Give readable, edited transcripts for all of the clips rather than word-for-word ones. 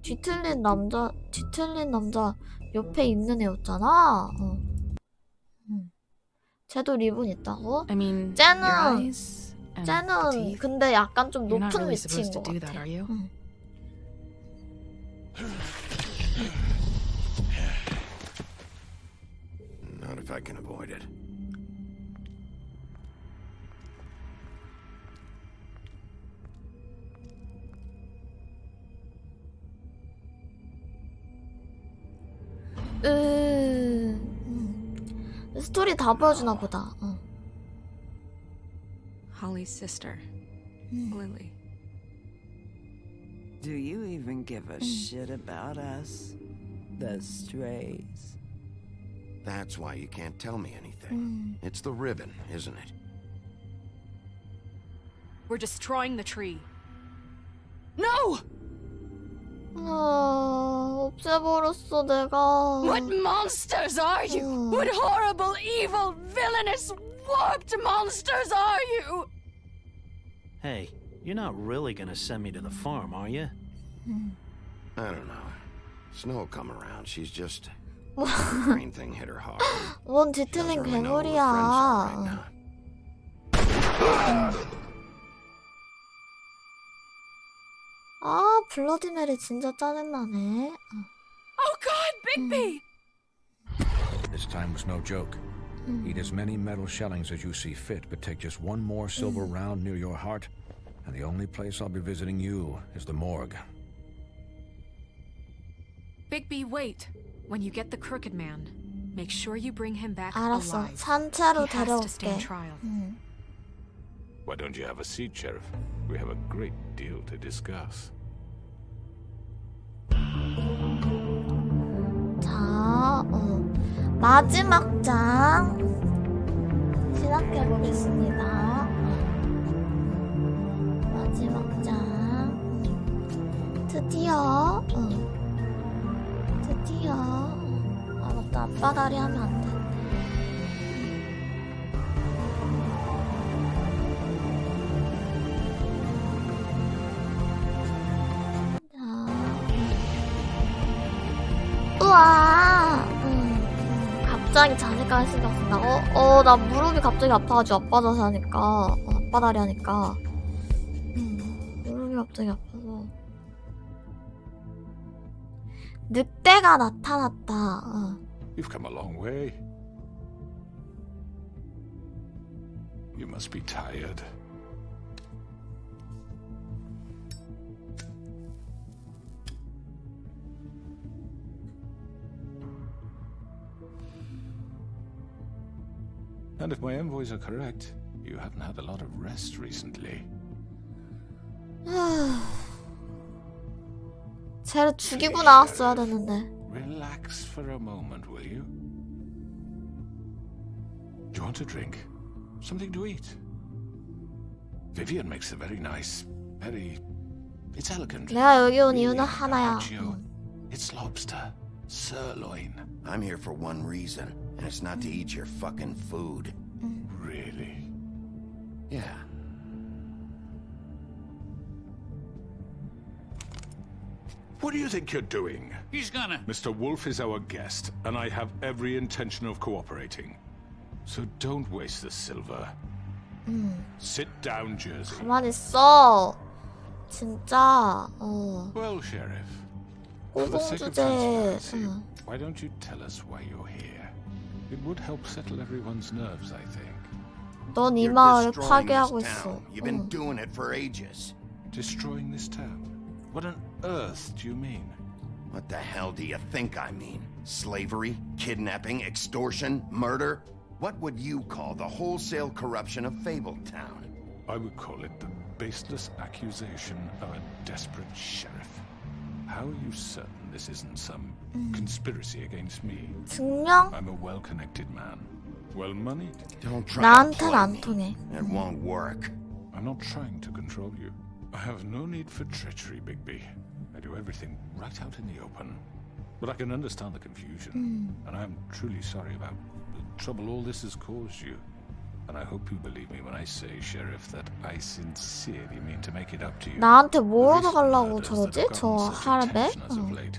뒤틀린 남자 옆에 있는 애였잖아. 쟤도 리본 있다고? I mean, 쟤는 your eyes and the teeth. 근데 약간 좀 You're not 높은 really 위치인 supposed to 것 do 같아. that, are you? Not if I can avoid it. 스토리 다 보여주나 보다. Holly's sister, Lily. Do you even give a shit about us? The strays. That's why you can't tell me anything. It's the ribbon, isn't it? We're destroying the tree. No! 없애버렸어 내가. What monsters are you? What horrible, evil, villainous, warped monsters are you? Hey, you're not really gonna send me to the farm, are you? I don't know. Snow will come around. She's just... the brain thing hit her hard. 뭔 She 뒤틀린 doesn't really know who her friends are right 괴물이야. now. 아, 블러디 메리 진짜 짜증나네. Oh God, Bigby! This time was no joke. Eat as many metal shellings as you see fit, but take just one more silver round near your heart, and the only place I'll be visiting you is the morgue. Bigby, wait. When you get the crooked man, make sure you bring him back 알았어. alive. 산채로 He has to 데려올게. stand trial. Why don't you have a seat, Sheriff? We have a great deal to discuss. 자, 마지막 장 시작해 보겠습니다. 마지막 장 드디어 아 맞다, 앞바다리 하면 안 돼. 우와! 갑자기 자세가 신경 쓴다고? 나 무릎이 갑자기 아파가지고 앞바다리 하니까. 앞바다리 하니까. 무릎이 갑자기 아파서. 늑대가 나타났다. You've come a long way. You must be tired. And if my envoys are correct, you haven't had a lot of rest recently. 쟤를 죽이고 나왔어야 됐는데. Relax for a moment, will you? Do you want a drink? Something to eat? Vivian makes a very nice, it's elegant. 내가 여기 온 Really 이유는 하나야. carpaccio. It's lobster, sirloin. I'm here for one reason, and it's not to eat your fucking food. Really? Yeah. What do you think you're doing? He's gonna... Mr. Wolf is our guest, and I have every intention of cooperating. So don't waste the silver. Sit down, Jersey. 가만히 있어. 진짜. Well, Sheriff, for the sake of 오공주제. transparency, why don't you tell us why you're here? It would help settle everyone's nerves, I think. 넌 이 You're 마을을 destroying 파괴하고 this 있어. town. You've been doing it for ages. Destroying this town? What on earth do you mean? What the hell do you think I mean? Slavery, kidnapping, extortion, murder? What would you call the wholesale corruption of Fabletown? I would call it the baseless accusation of a desperate sheriff. How are you certain this isn't some conspiracy against me? 증명? I'm a well-connected man, well-moneyed. Don't try to 나한텐 play 안 me. 통해. It won't work. I'm not trying to control you. I have no need for treachery, Bigby. I do everything right out in the open. But I can understand the confusion, and I am truly sorry about the trouble all this has caused you. And I hope you believe me when I say, Sheriff, that I sincerely mean to make it up to you. 나한테 The 뭐 recent 얻어가려고 murders 저러지? that have 저 gotten such 할배? attention as of late.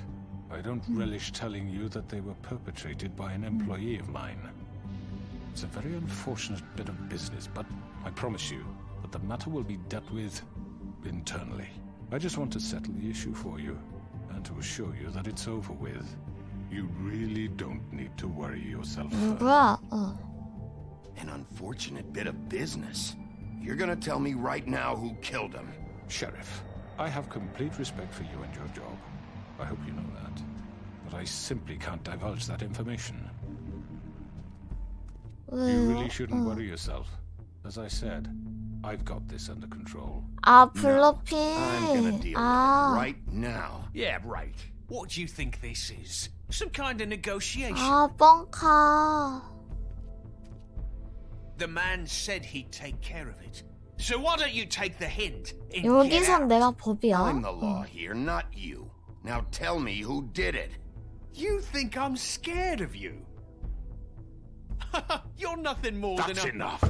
I don't relish telling you that they were perpetrated by an employee of mine. It's a very unfortunate bit of business, but I promise you that the matter will be dealt with internally. I just want to settle the issue for you and to assure you that it's over with. You really don't need to worry yourself. 누구야? An unfortunate bit of business. You're gonna tell me right now who killed him. Sheriff, I have complete respect for you and your job. I hope you know that. But I simply can't divulge that information. You really shouldn't worry yourself. As I said, I've got this under control. 아, I'm gonna 블러핑. deal with it 아, right now. Yeah, right. What do you think this is? Some kind of negotiation? 아, 뻥카. The man said he'd take care of it. So why don't you take the hint and get 여기선 out? 내가 법이야. I'm the law here, not you. Now tell me who did it. You think I'm scared of you? You're nothing more That's than a... enough!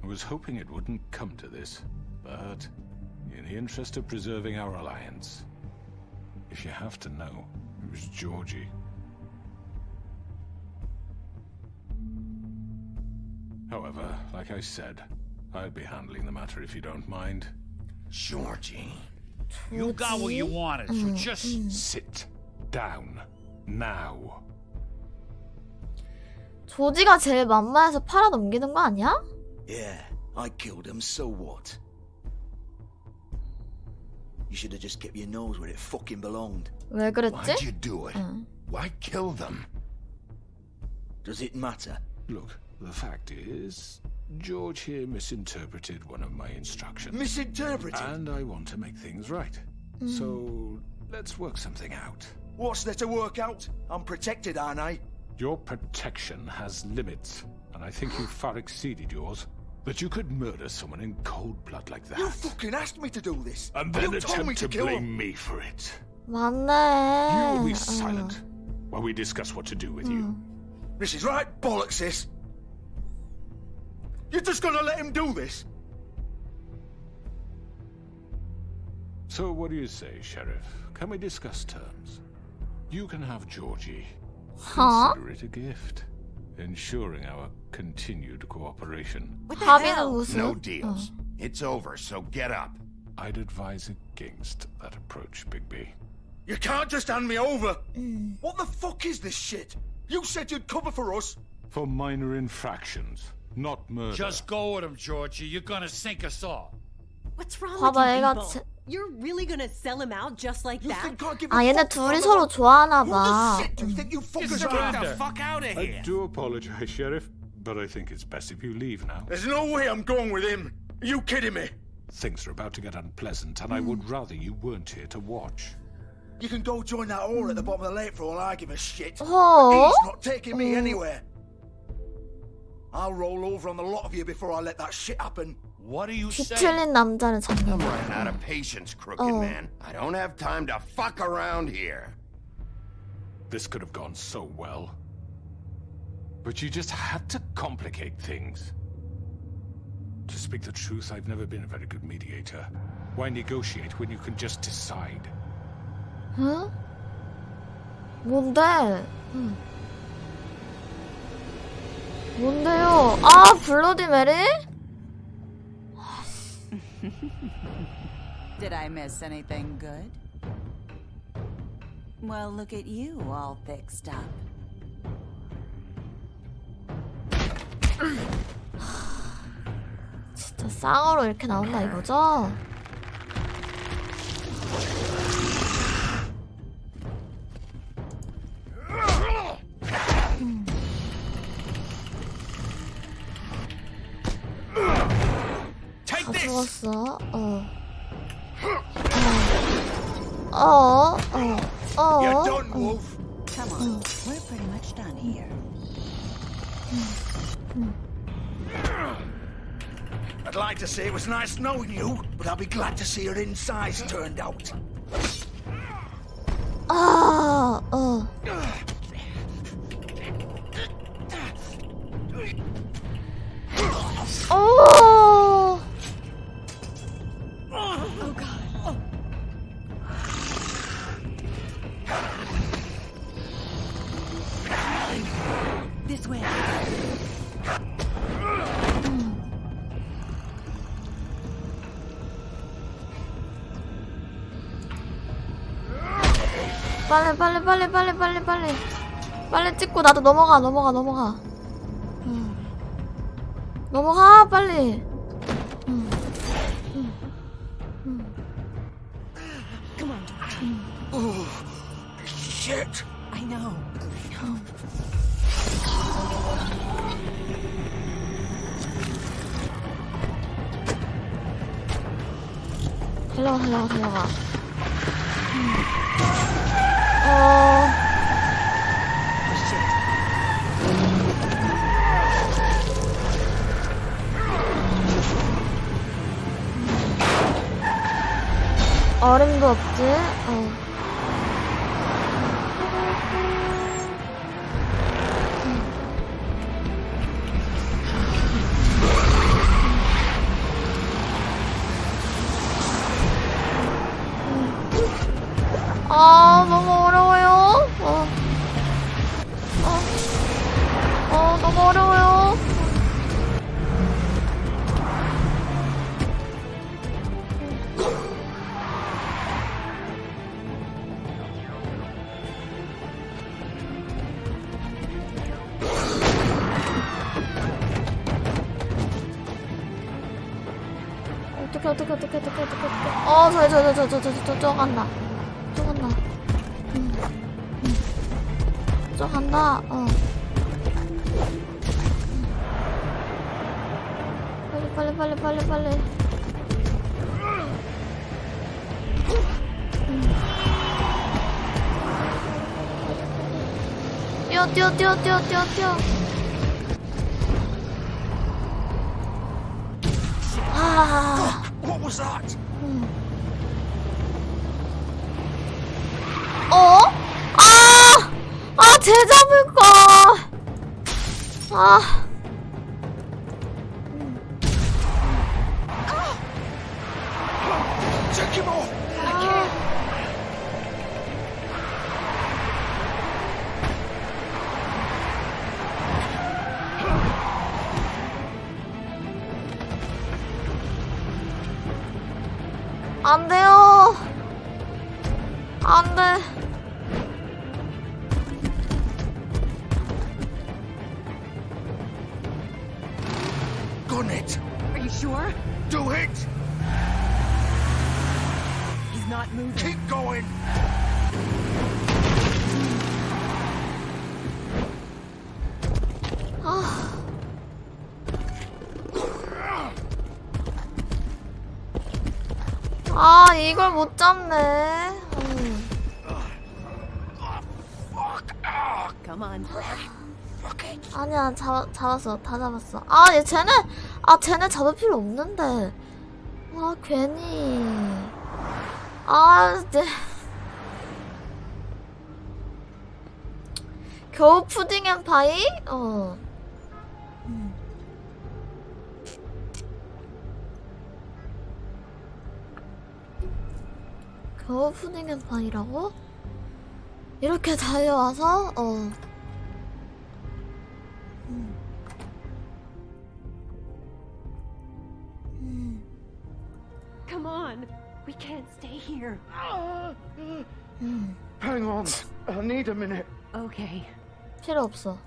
I was hoping it wouldn't come to this, but in the interest of preserving our alliance, if you have to know, it was Georgie. However, like I said, I'll be handling the matter if you don't mind. Georgie. You got what you wanted, so just... Sit down now. 조지가 제일 만만해서 팔아 넘기는 거 아니야? Yeah, I killed him, so what? You should have just kept your nose where it fucking belonged. 왜 그랬지? Why'd you do it? Why kill them? Does it matter? Look, the fact is, George here misinterpreted one of my instructions. Misinterpreted? And I want to make things right. So, let's work something out. What's there to work out? I'm protected, aren't I? Your protection has limits, and I think you've far exceeded yours. That you could murder someone in cold blood like that. You fucking asked me to do this. And You then told me attempt to to kill blame him. me for it. 맞네. You will be silent while we discuss what to do with you. This is right bollocks, sis. You're just gonna let him do this? So what do you say, Sheriff? Can we discuss terms? You can have Georgie. Huh? Consider it a gift, ensuring our continued cooperation. 합의는 무슨? No deals. It's over, so get up. I'd advise against that approach, Bigby. You can't just hand me over. What the fuck is this shit? You said you'd cover for us. For minor infractions, not murder. Just go with him, Georgie. You're gonna sink us all. What's wrong 봐봐, with you 얘가 people? 제... You're really gonna sell him out just like You that? think I'll give a 아, 얘네 fuck 둘이 about 서로 the- 좋아하나 Who 봐. the shit do you think you fuckers Get are? the Fuck out of I here! do apologize, Sheriff, but I think it's best if you leave now. There's no way I'm going with him. Are you kidding me? Things are about to get unpleasant, and I would rather you weren't here to watch. You can go join that whore at the bottom of the lake for all I give a shit. 어? He's not taking me anywhere. I'll roll over on the lot of you before I let that shit happen. What are you saying? 뒤틀린 남자를 I'm 잡는 running out of patience, crooked man. I don't have time to fuck around here. This could have gone so well. But you just had to complicate things. To speak the truth, I've never been a very good mediator. Why negotiate when you can just decide? 응? 뭔데? 뭔데요? 아, 블러디 메리? Did I miss anything good? Well, look at you, all fixed up. 진짜 쌍으로 이렇게 나온다 이거죠? 다 죽었어. You're done, Wolf. Come on, we're pretty much done here. I'd like to say it was nice knowing you, but I'll be glad to see your insides turned out. 빨리 빨리 찍고 나도 넘어가. 넘어가 빨리. Come on, Georgie. Oh, shit. I know. 달려가. 얼음도 없지? 너무 어려워요. 너무 어려워요. 어떡해. 저 간다. 빨리. 뛰어. What was that? 쟤 잡을까. Take him off. 안 돼요. 안 돼. Gun it. Are you sure? Do it. He's not moving. Keep going. 이걸 못 잡네. Come on. 아니야, 잡았어. 다 잡았어. 쟤네 잡을 필요 없는데. 괜히. 네. 겨우 푸딩 앤 파이? 겨우 푸딩 앤 파이라고? 이렇게 달려와서? Come on. We can't stay here. Hang on. I need a minute. Okay. 필요 없어.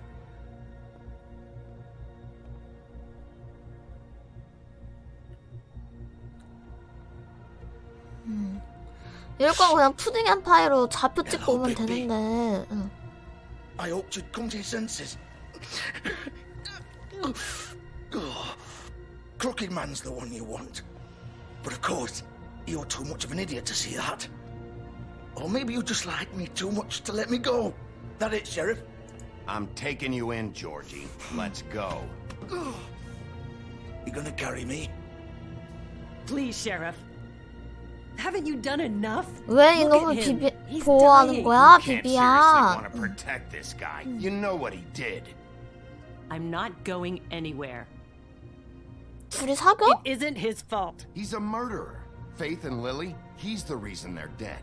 이럴 거면 그냥 푸딩 앤 파이로 좌표 찍고 오면 되는데. I hoped you'd come to your senses. Crooked Man's the one you want. But of course, you're too much of an idiot to see that. Or maybe you just like me too much to let me go. That it, Sheriff? I'm taking you in, Georgie. Let's go. You gonna carry me? Please, Sheriff. Haven't you done enough? 왜 이놈을 보호하는 거야, Can't seriously 비비야? want to protect this guy. You know what he did. I'm not going anywhere. 둘이 사겨? It isn't his fault. He's a murderer. Faith and Lily, he's the reason they're dead.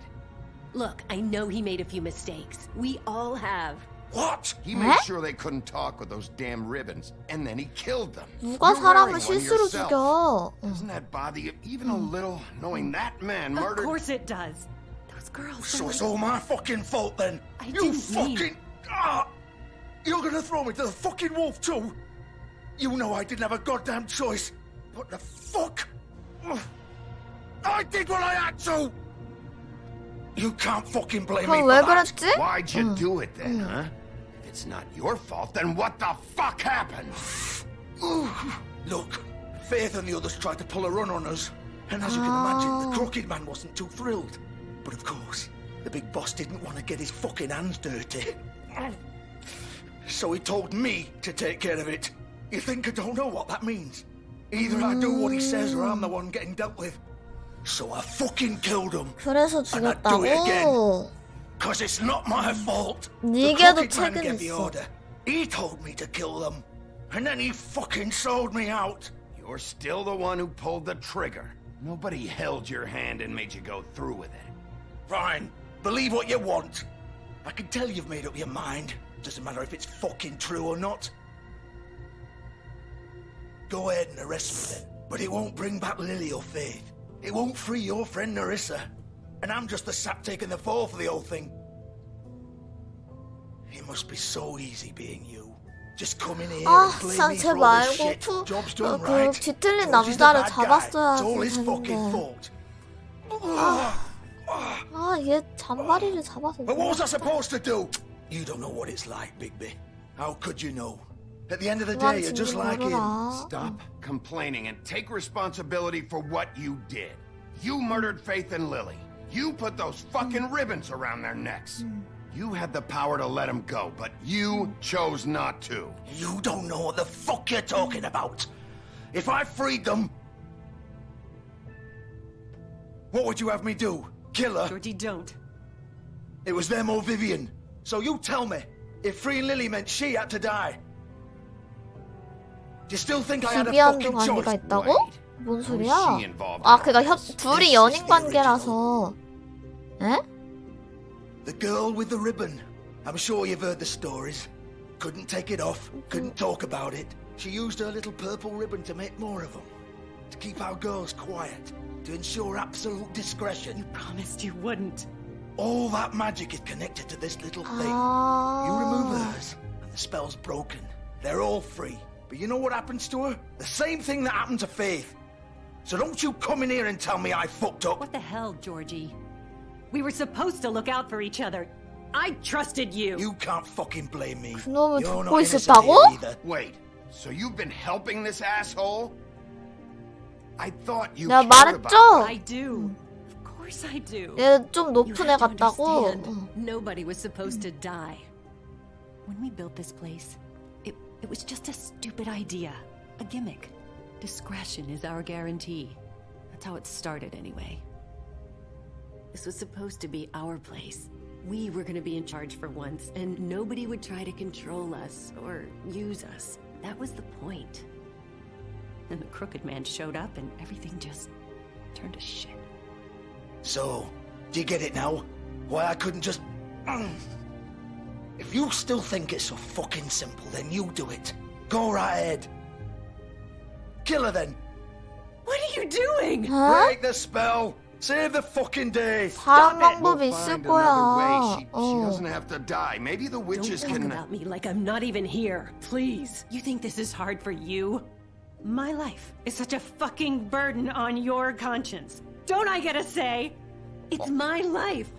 Look, I know he made a few mistakes. We all have. What? He made sure they couldn't talk with those damn ribbons, and then he killed them. 누가 You're 사람을 wearing one 실수로 yourself. 죽여? Doesn't that bother you even a little, knowing that man murdered? Of course it does. Those girls. So it's all my fucking fault then. You fucking... You're gonna throw me to the fucking wolf too? You know I didn't have a goddamn choice. What the fuck? I did what I had to! You can't fucking blame me 그럼 for 왜 that. 그랬지? Why'd you do it then, huh? If it's not your fault, then what the fuck happened? Look, Faith and the others tried to pull a run on us. And as you can imagine, the Crooked Man wasn't too thrilled. But of course, the big boss didn't want to get his fucking hands dirty. So he told me to take care of it. You think I don't know what that means? Either I do what he says or I'm the one getting dealt with. So I fucking killed him. 그래서 And I'd do it again. 죽였다고? Cause it's not my fault. The 네게도 Crooked Man 책임 gave the 있어. order. He told me to kill them. And then he fucking sold me out. You're still the one who pulled the trigger. Nobody held your hand and made you go through with it. Fine. Believe what you want. I can tell you've made up your mind. Doesn't matter if it's fucking true or not. Go ahead and arrest me then. But it won't bring back Lily or Faith. It won't free your friend Nerissa. And I'm just the sap taking the fall for the whole thing. It must be so easy being you. Just come in here 아, and blame 진짜 me 쟤 for all this 말고 shit. Job's done, 그 right? 뒤틀린 George is the 남자를 bad guy. It's 잡았어야지 all his fucking 했는데. fault. 얘 잔바리를 잡아서. But what was I supposed to do? You don't know what it's like, Bigby. How could you know? At the end of the day, you're just like him. Stop complaining and take responsibility for what you did. You murdered Faith and Lily. You put those fucking ribbons around their necks. You had the power to let them go, but you chose not to. You don't know what the fuck you're talking about. If I freed them... What would you have me do? Kill her? Georgie, don't. It was them or Vivian. So you tell me, if freeing Lily meant she had to die, do you still think I had a 비비안도 fucking 관계가 choice? 있다고? 뭔 소리야? How is she involved 아, in 그니까 all this? 둘이 연인 관계라서. 에? The girl with the ribbon. I'm sure you've heard the stories. Couldn't take it off, couldn't talk about it. She used her little purple ribbon to make more of them. To keep our girls quiet. To ensure absolute discretion. You promised you wouldn't. All that magic is connected to this little thing. 아. You remove hers, and the spell's broken. They're all free. But you know what happens to her? The same thing that happened to Faith. So don't you come in here and tell me I fucked up. What the hell, Georgie? We were supposed to look out for each other. I trusted you. You can't fucking blame me. 그놈을 You're 돕고 not innocent 있었다고? here either. Wait, so you've been helping this asshole? I thought you 내가 cared about 말했죠? I do. Of course I do. 얘 좀 You 높은 애 have to 같다고. understand, nobody was supposed to die. When we built this place, it was just a stupid idea. A gimmick. Discretion is our guarantee. That's how it started anyway. This was supposed to be our place. We were going to be in charge for once, and nobody would try to control us or use us. That was the point. Then the Crooked Man showed up and everything just turned to shit. So, do you get it now? Why I couldn't just... If you still think it's so fucking simple, then you do it. Go right ahead. Kill her then. What are you doing? 어? Break the spell. Save the fucking day. 다른 Stop it. 방법이 있을 Find another way. 거야. She doesn't have to die. Maybe the witches Don't talk can... about me like I'm not even here, please. You think this is hard for you? My life is such a fucking burden on your conscience. Don't I get a say? It's my life.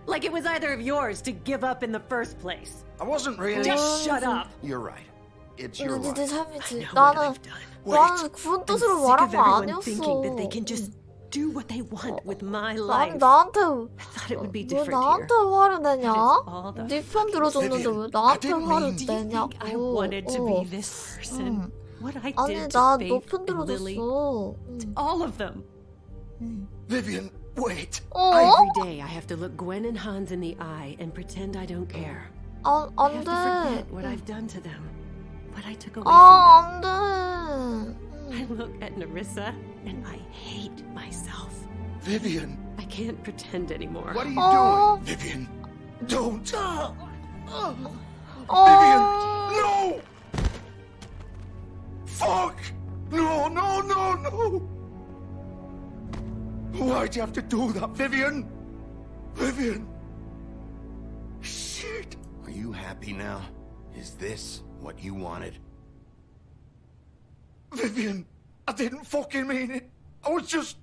Like it was either of yours to give up in the first place. I wasn't really... Just shut up. You're right. It's your 근데 life. 네 삶이지. what 나는 I've done. 나는 그런 I'm 뜻으로 sick 말한 of 거 everyone thinking that they 아니었어. can just do what they want with my 나는 life. 나한테 I thought it would be 왜 different 나한테 here. 화를 내냐? all the 네 편 들어줬는데 왜 나한테 화를 Do you 내냐고? think I wanted to be this person? What I 아니 did 나 to 너 Faith 편 and Lily? 들어줬어. All of them. Vivian, wait. 어? Every day I have to look Gwen and Hans in the eye and pretend I don't care. I 안 have to 돼. forget what I've done to them, what I took away 아, 안 돼. from them. I look at Nerissa and I hate myself. Vivian. I can't pretend anymore. What are you 어. doing? Vivian, don't. 어. Vivian, no! Fuck! No, no, no, no! Why'd you have to do that, Vivian? Vivian! Shit! Are you happy now? Is this what you wanted? Vivian! I didn't fucking mean it! I was just...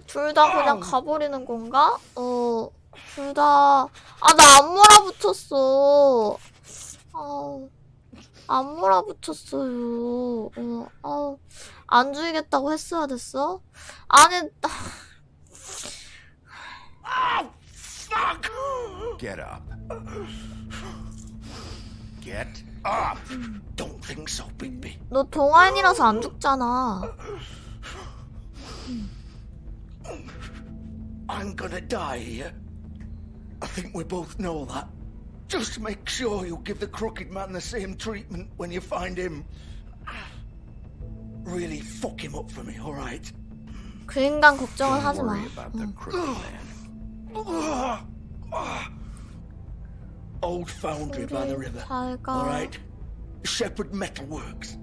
둘 다 그냥 가버리는 건가? 둘 다... 아, 나 안 몰아붙였어. 안 몰아붙였어요. 안 죽이겠다고 했어야 됐어? 아니, Get up. Get up! Don't think so, Bigby. 너 동아인이라서 안 죽잖아. I'm gonna die here. I think we both know that. Just make sure you give the crooked man the same treatment when you find him. Really fuck him up for me, alright? 그 인간 걱정을 Don't 하지 마. worry about the crooked man. Old foundry by the river. 잘 가. Alright? Shepherd Metalworks.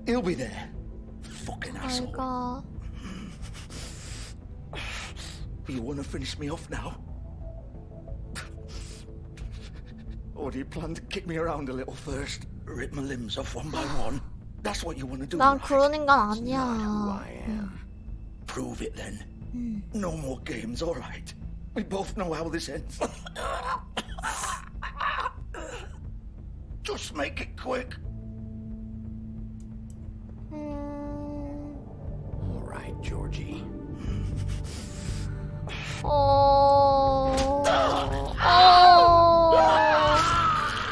He'll be there. Fucking 잘 asshole. 가. You wanna finish me off now? Or do you plan to kick me around a little first? Rip my limbs off one by one? That's what you wanna do, 난 right? 그런 인간 Not who 아니야. I am. Prove it then. No more games, alright? We both know how this ends. Just make it quick. All right, Georgie.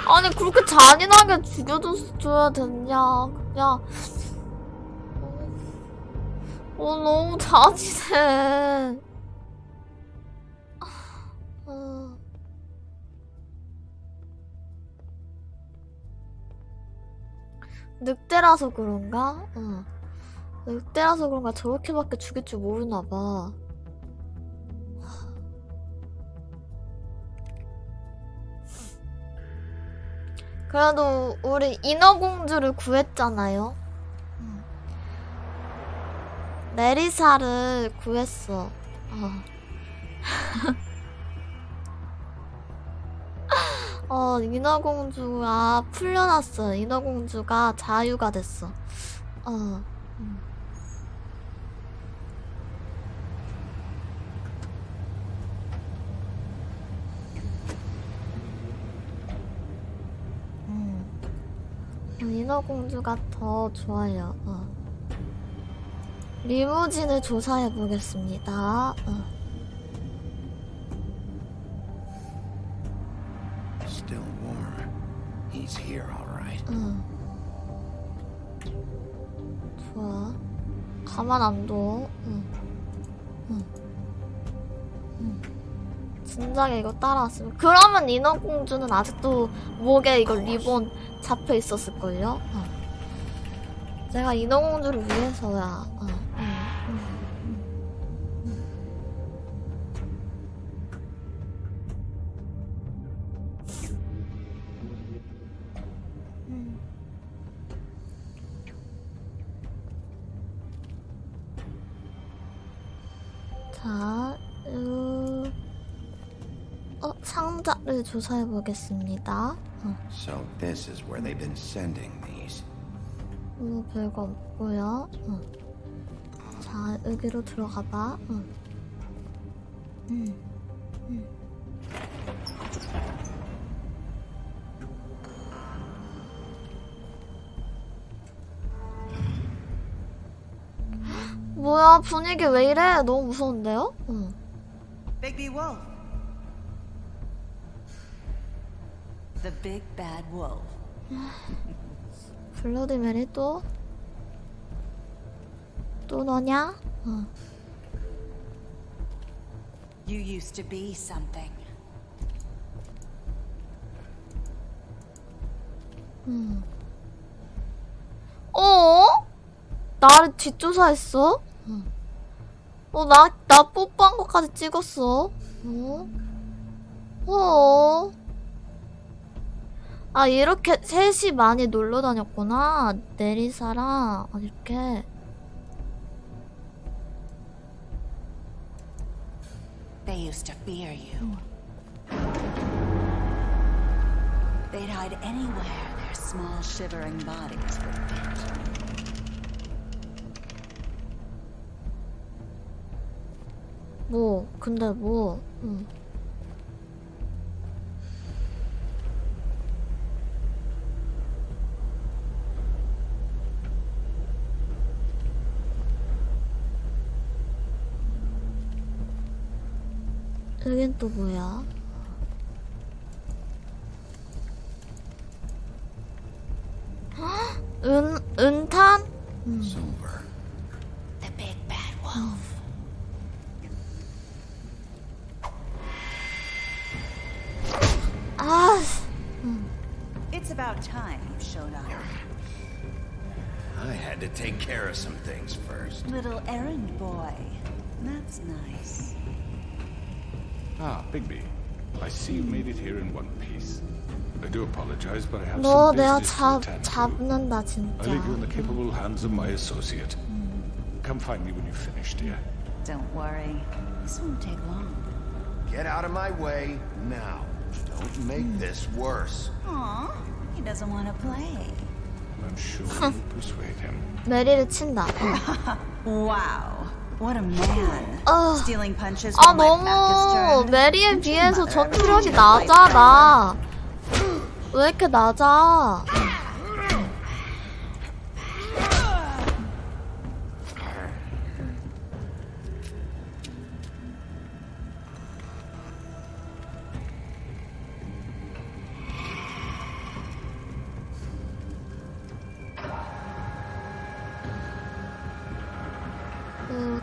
아니 그렇게 잔인하게 죽여줘야 됐냐? 그냥 너무 잔인해. 늑대라서 그런가? 늑대라서 그런가 저렇게밖에 죽일 줄 모르나 봐. 그래도 우리 인어공주를 구했잖아요. 메리사를 구했어. 인어공주가 풀려났어요. 인어공주가 자유가 됐어. 인어공주가 더 좋아요. 리무진을 조사해 보겠습니다. Still warm. He's here, all right. 좋아. 가만 안 둬. 진작에 이거 따라왔으면. 그러면 인어공주는 아직도 목에 이거 리본 잡혀 있었을걸요? 내가 인어공주를 위해서야. 자, 상자를 조사해 보겠습니다. So this is where they've been sending these. 별거 없고요. 자, 여기로 들어가 봐. 뭐야, 분위기 왜 이래? 너무 무서운데요? Bigby Wolf. The big bad wolf. 블러디 메리 또 너냐? You used to be something. 나를 뒷조사했어? 나 뽀뽀한 것까지 찍었어. 아, 이렇게 셋이 많이 놀러 다녔구나. 네리사랑 이렇게. They used to fear you. They'd hide anywhere their small shivering bodies would fit. 뭐 근데 뭐 여긴 또 뭐야? 은탄? Silver. The big bad wolf. 아, It's about time you showed up. I had to take care of some things first. Little errand boy. That's nice. Ah, Bigby. I see you made it here in one piece. I do apologize, but I have 너 some 내가 business to attend to. 잡는다 I 진짜. leave you in the capable hands of my associate. Come find me when you've finished, dear. Don't worry. This won't take long. Get out of my way now. Don't make this worse. Aw, he doesn't want to play. I'm sure you'll persuade him. 메리를 친다. Wow, what a man. Stealing punches 아 while my back is 너무 turned. 메리에 비해서 전투력이 낮아. 왜 이렇게 낮아?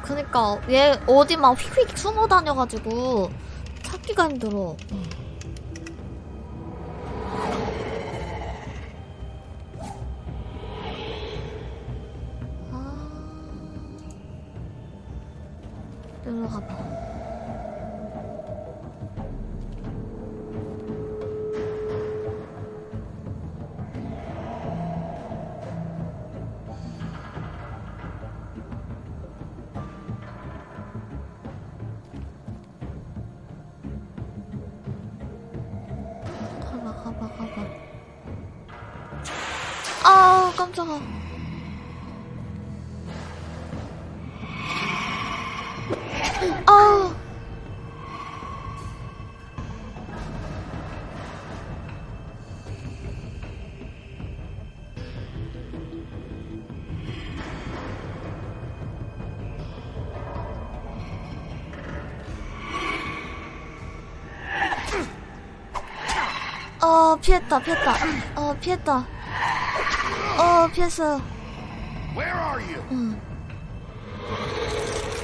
그니까 얘 어디 막 휙휙 숨어 다녀가지고 찾기가 힘들어. 일로 가봐. 가봐. 아우 깜짝아. 아우. 피했다. 피했어요. Where are you?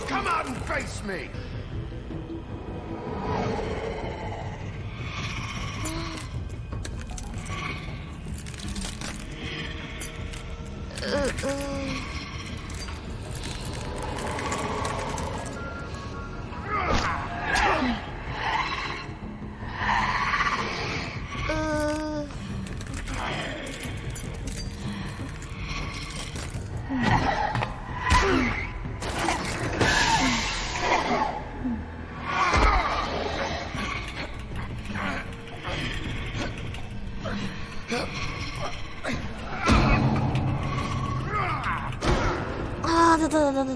Come out and face me.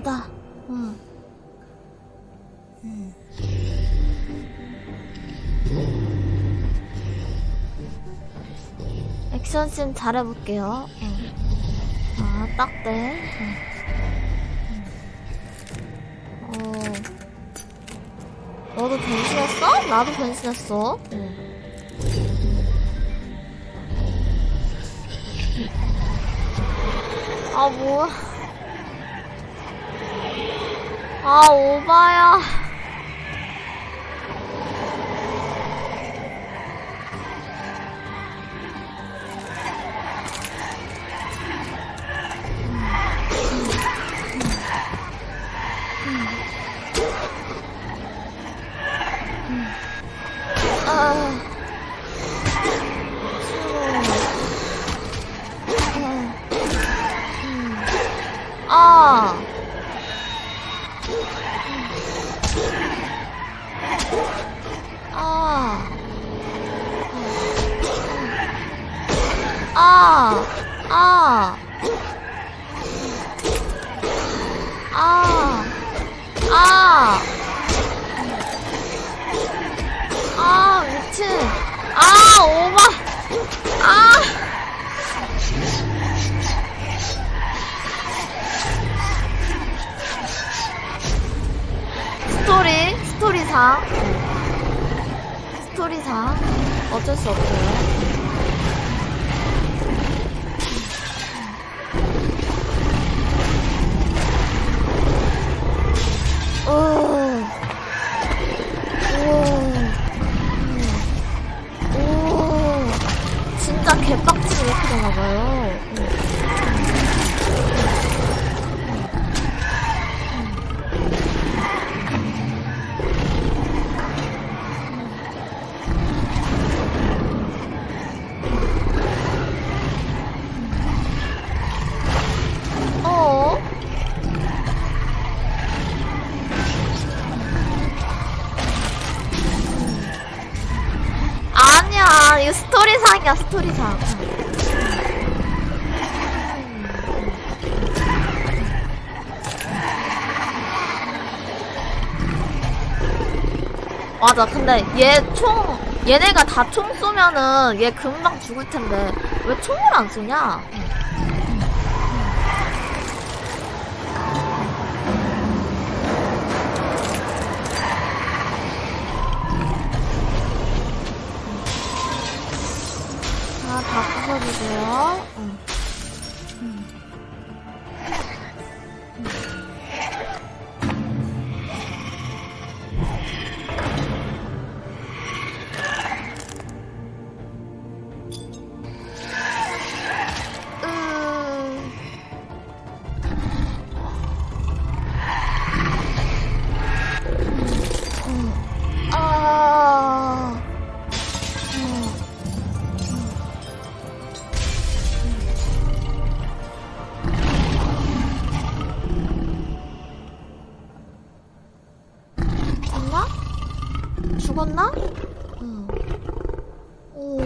됐다. 액션씬 잘해볼게요. 아, 딱대. 너도 변신했어? 나도 변신했어. 아, 뭐야. 아, 오바야. 아. 아. 아. 아, 미친. 아, 오마. 아. 스토리상. 어쩔 수 없어요. 진짜 개빡치게 이렇게 되나봐요. 아니야, 이거 스토리상이야, 스토리상. 맞아, 근데 얘네가 다 총 쏘면은 얘 금방 죽을 텐데 왜 총을 안 쏘냐? 다 부숴주세요. 죽었나? 응. 오.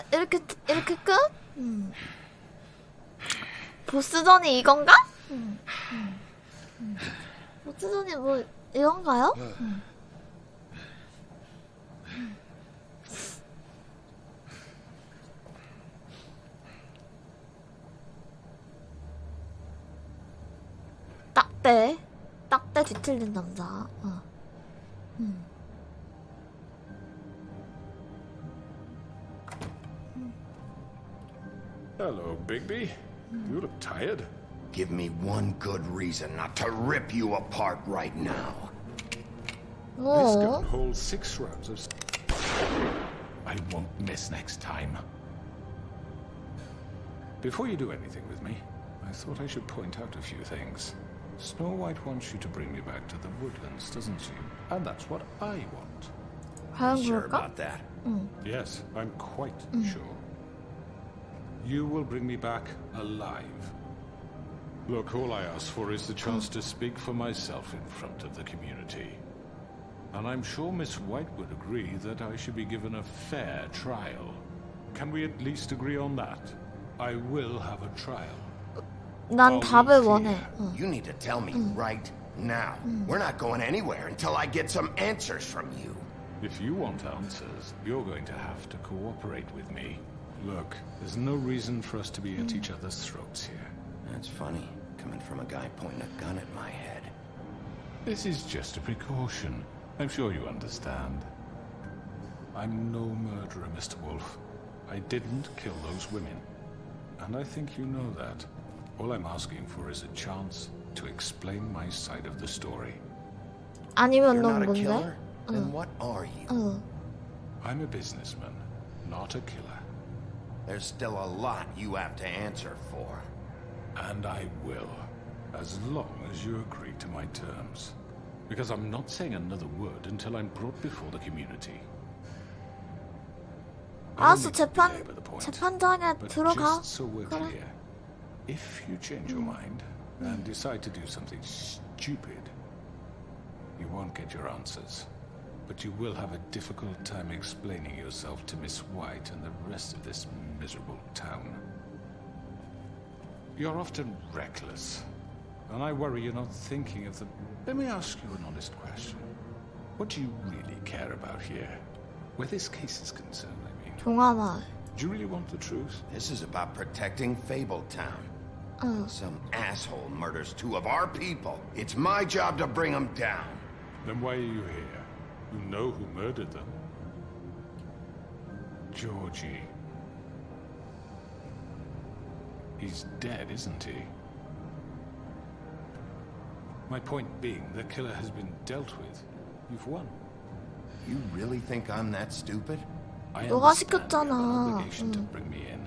이렇게 끝? 보스전이 이건가? 보스전이 뭐 이런가요? 딱대 뒤틀린 남자. Hello, Bigby. You look tired. Give me one good reason not to rip you apart right now. This gun holds 6 rounds of... I won't miss next time. Before you do anything with me, I thought I should point out a few things. Snow White wants you to bring me back to the woodlands, doesn't she? And that's what I want. Sure about that? Yes, I'm quite sure. You will bring me back alive. Look, all I ask for is the chance to speak for myself in front of the community. And I'm sure Miss White would agree that I should be given a fair trial. Can we at least agree on that? I will have a trial. 난 답을 원해. You need to tell me right now. We're not going anywhere until I get some answers from you. If you want answers, you're going to have to cooperate with me. Look, there's no reason for us to be at each other's throats here. That's funny, coming from a guy pointing a gun at my head. This is just a precaution. I'm sure you understand. I'm no murderer, Mr. Wolf. I didn't kill those women. And I think you know that. All I'm asking for is a chance to explain my side of the story. 아니면 You're 넌 not a 뭔데? killer? Then what are you? I'm a businessman, not a killer. There's still a lot you have to answer for. And I will, as long as you agree to my terms. Because I'm not saying another word until I'm brought before the community. 알았어, 재판장에 But 들어가. just so we're clear, if you change your mind and decide to do something stupid, you won't get your answers. but you will have a difficult time explaining yourself to Miss White and the rest of this miserable town. You're often reckless, and I worry you're not thinking of the... Let me ask you an honest question. What do you really care about here? Where this case is concerned, I mean. 동화마을. Do you really want the truth? This is about protecting Fabletown. Some asshole murders 2 of our people. It's my job to bring them down. Then why are you here? You know who murdered them. Georgie. He's dead, isn't he? My point being, the killer has been dealt with. You've won. You really think I'm that stupid? I 너가 understand you have an 시켰잖아. obligation to bring me in,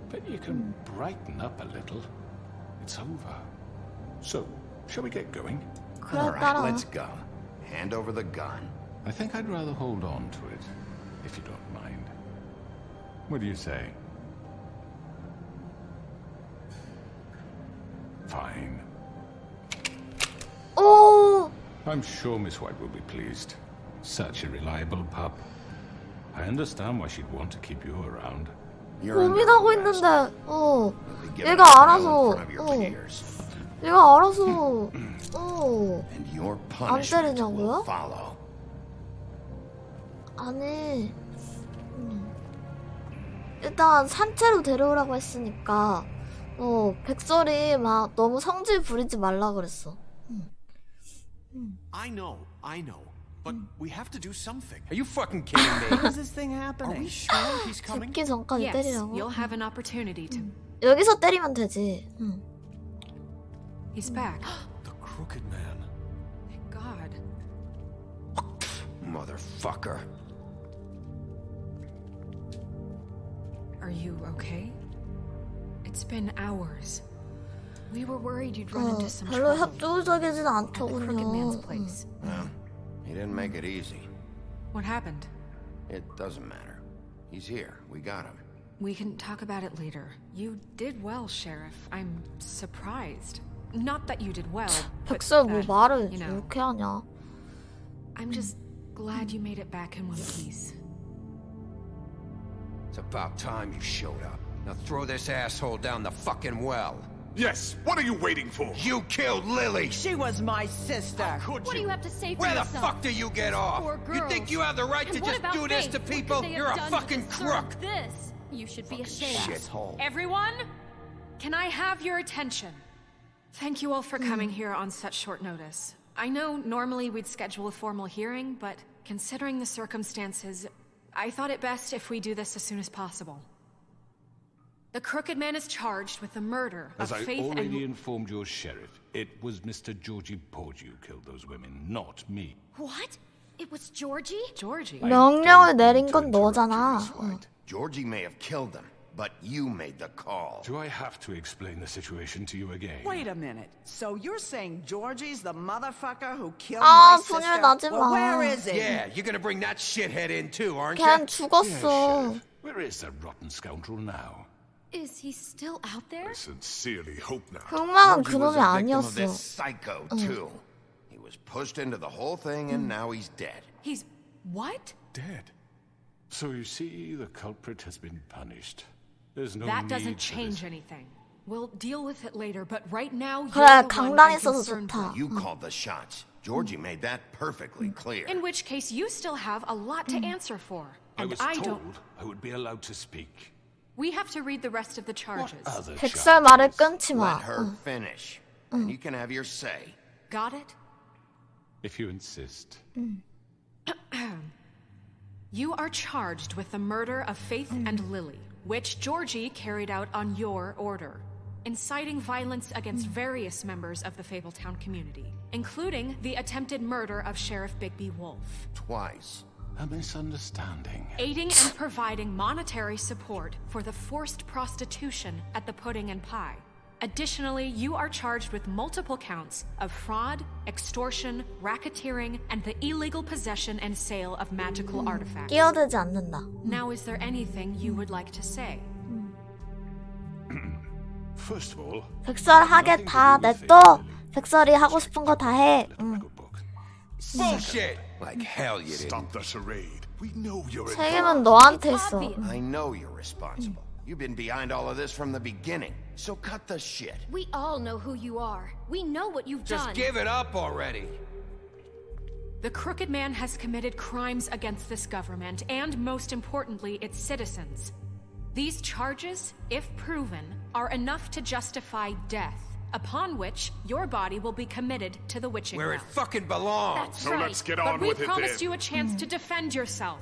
but you can brighten up a little. It's over. So, shall we get going? 그래, All right, 따라와. let's go. Hand over the gun. I think I'd rather hold on to it, if you don't mind. What do you say? Fine. 오! I'm sure Miss White will be pleased. Such a reliable pup. I understand why she'd want to keep you around. 고민하고 있는데, You'll be given 얘가 a trial in 알아서, front of your peers. 얘가 알아서, And your 안 punishment will 때리냐고요? follow. 아니, 일단 산채로 데려오라고 했으니까, 백설이 막 너무 성질 부리지 말라 그랬어. I know. But we have to do something. Are you fucking kidding me? How's this thing Are we happening? sure he's coming? 죽기 전까지 Yes, 때리라고? you'll have an opportunity to. 여기서 때리면 되지. He's back. The Crooked Man. Thank God. Motherfucker. Are you okay? It's been hours. We were worried you'd run into some 별로 trouble 협조적이진 at the Crooked Man's 않더군요. place. Well, he didn't make it easy. What happened? It doesn't matter. He's here. We got him. We can talk about it later. You did well, Sheriff. I'm surprised. Not that you did well, but 백설 뭐 that, 말을 you know, 이렇게 하냐? I'm just glad you made it back in one piece. It's about time you showed up. Now throw this asshole down the fucking well. Yes, what are you waiting for? You killed Lily! She was my sister. Could What do you have to say for Where the yourself? fuck do you get off? Poor You girls. think you have the right And to what just about do this Faith? to What people? could they You're have a done to fucking deserve crook! This. You should be ashamed. Shithole. Everyone, can I have your attention? Thank you all for coming here on such short notice. I know normally we'd schedule a formal hearing, but considering the circumstances, I thought it best if we do this as soon as possible. The Crooked Man is charged with the murder of As I Faith already and... informed your sheriff, it was Mr. Georgie Porge who killed those women, not me. What? It was Georgie? Georgie? 명령을 내린 건 너잖아. Georgie may have killed them, but you made the call. Do I have to explain the situation to you again? Wait a minute. So you're saying Georgie's the motherfucker who killed 아, my sister? 분열 나지 Well, 마. where is he? Yeah, you're gonna bring that shithead in too, aren't 걔는 you? 죽었어. Where is that rotten scoundrel now? Is he still out there? Sincerely hope not. 흑마는 Georgie was 그놈이 a victim of 아니었어. this psycho, too. He was pushed into the whole thing, and now he's dead. He's... what? Dead. So you see, the culprit has been punished. There's no That need doesn't for change this. anything. We'll deal with it later, but right now, you're 그래, the one 강단이 I'm 있어서 concerned 좋다. with. You called the shots. Georgie made that perfectly clear. In which case, you still have a lot to answer for. I And was I told don't... I would be allowed to speak. We have to read the rest of the charges. Other 백설 말을 charges? 끊지 마. Let her finish, and you can have your say. Got it? If you insist. You are charged with the murder of Faith and Lily, which Georgie carried out on your order, inciting violence against various members of the Fabletown community, including the attempted murder of Sheriff Bigby Wolf. Twice. A misunderstanding. Aiding and providing monetary support for the forced prostitution at the Pudding and Pie. Additionally, you are charged with multiple counts of fraud, extortion, racketeering, and the illegal possession and sale of magical artifacts. 끼어들지 않는다. Now, is there anything you would like to say? First of all, 백설 하게 다 냅둬. 백설이 하고 싶은 거 다 해. Bullshit! Like hell you didn't. Stop the charade. We know you're 책임은 너한테 있어. I know you're responsible. You've been behind all of this from the beginning, so cut the shit. We all know who you are. We know what you've Just done. give it up already. The Crooked Man has committed crimes against this government and, most importantly, its citizens. These charges, if proven, are enough to justify death, upon which your body will be committed to the witching Where it well. fucking belongs. That's So right. let's get but on we with it promised then. you a chance to defend yourself,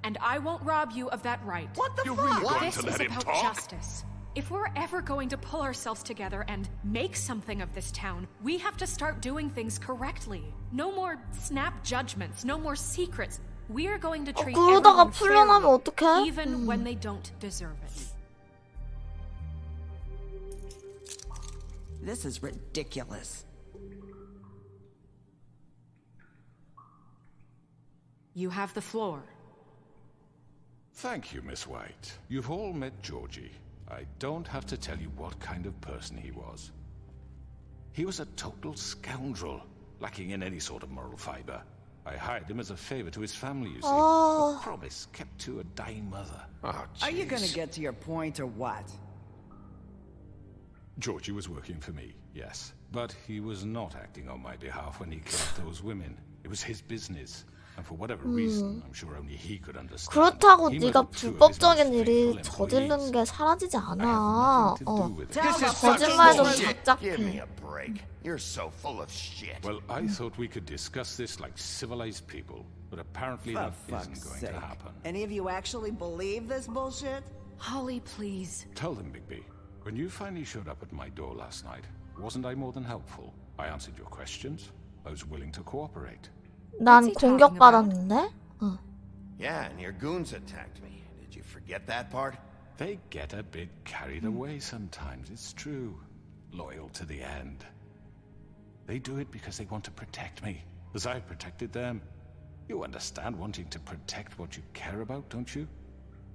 and I won't rob you of that right. What the fuck? Really going This to is let him about talk? justice. If we're ever going to pull ourselves together and make something of this town, we have to start doing things correctly. No more snap judgments, no more secrets. We are going to treat 그러다가 everyone 풀려나면 fairly, 어떡해? even when they don't deserve it. This is ridiculous. You have the floor. Thank you, Miss White. You've all met Georgie. I don't have to tell you what kind of person he was. He was a total scoundrel, lacking in any sort of moral fiber. I hired him as a favor to his family, you see. A promise kept to a dying mother. Oh, Are you gonna get to your point or what? Georgie was working for me, yes. But he was not acting on my behalf when he killed those women. It was his business. And for whatever reason, I'm sure only he could understand. 그렇다고 He 네가 murdered two of his 불법적인 most 일이 faithful 저지르는 employees. 게 사라지지 않아. This is 거짓말도 bullshit. Give me 작작해. a break. You're so full of shit. Well, I thought we could discuss this like civilized people, but apparently For that fuck's isn't going sake. to happen. Any of you actually believe this bullshit? Holly, please. Tell them, Bigby. When you finally showed up at my door last night, wasn't I more than helpful? I answered your questions. I was willing to cooperate. 난 공격받았는데? Yeah, and your goons attacked me. Did you forget that part? They get a bit carried away sometimes, it's true. Loyal to the end. They do it because they want to protect me, as I've protected them. You understand wanting to protect what you care about, don't you?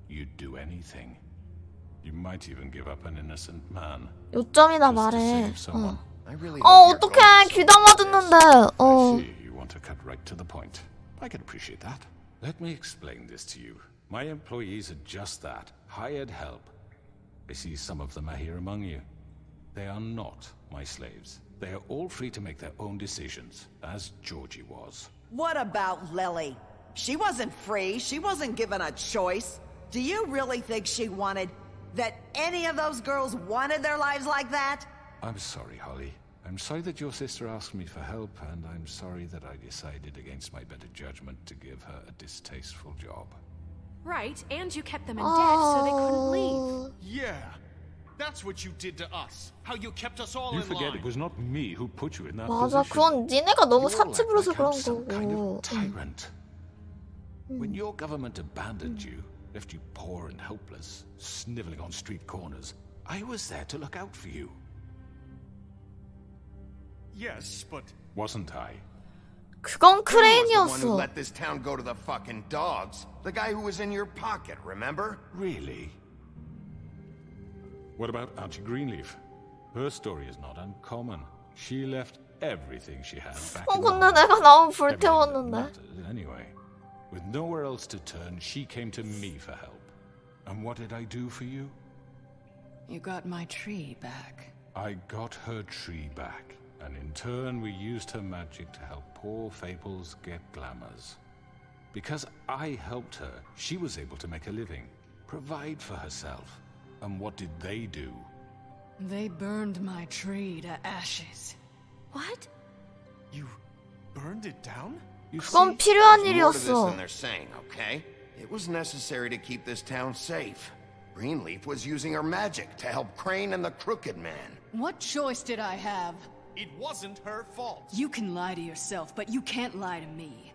You'd do anything. You might even give up an innocent man. 요점이나 just to 말해. save someone. I really hope you're 어떡해. 귀담아 듣는데. I see you want to cut right to the point. I can appreciate that. Let me explain this to you. My employees are just that, hired help. I see some of them are here among you. They are not my slaves. They are all free to make their own decisions, as Georgie was. What about Lily? She wasn't free. She wasn't given a choice. Do you really think she wanted... that any of those girls wanted their lives like that? I'm sorry, Holly. I'm sorry that your sister asked me for help, and I'm sorry that I decided against my better judgment to give her a distasteful job. Right, and you kept them in debt so they couldn't leave. Yeah. That's what you did to us. How you kept us all You in forget line. it was not me who put you in that 맞아. position. 그건 니네가 너무 You're 사치 부려서 like I'm 그런 some kind 거고. of tyrant. When your government abandoned you, left you poor and helpless, sniveling on street corners, I was there to look out for you. Yes, but Wasn't I? 그건 The one who 크레인이었어. let this town go to the fucking dogs. The guy who was in your pocket, remember? Really? What about Auntie Greenleaf? Her story is not uncommon. She left everything she had back in the 근데 내가 나오면 Everything that 불태웠는데. mattered, anyway. With nowhere else to turn, she came to me for help. And what did I do for you? You got my tree back. I got her tree back, and in turn we used her magic to help poor Fables get glamours. Because I helped her, she was able to make a living, provide for herself. And what did they do? They burned my tree to ashes. What? you burned it down? You 그건 see? 필요한 There's more to this 일이었어. than they're saying, okay? It was necessary to keep this town safe. Greenleaf was using her magic to help Crane and the Crooked Man. What choice did I have? It wasn't her fault. You can lie to yourself, but you can't lie to me.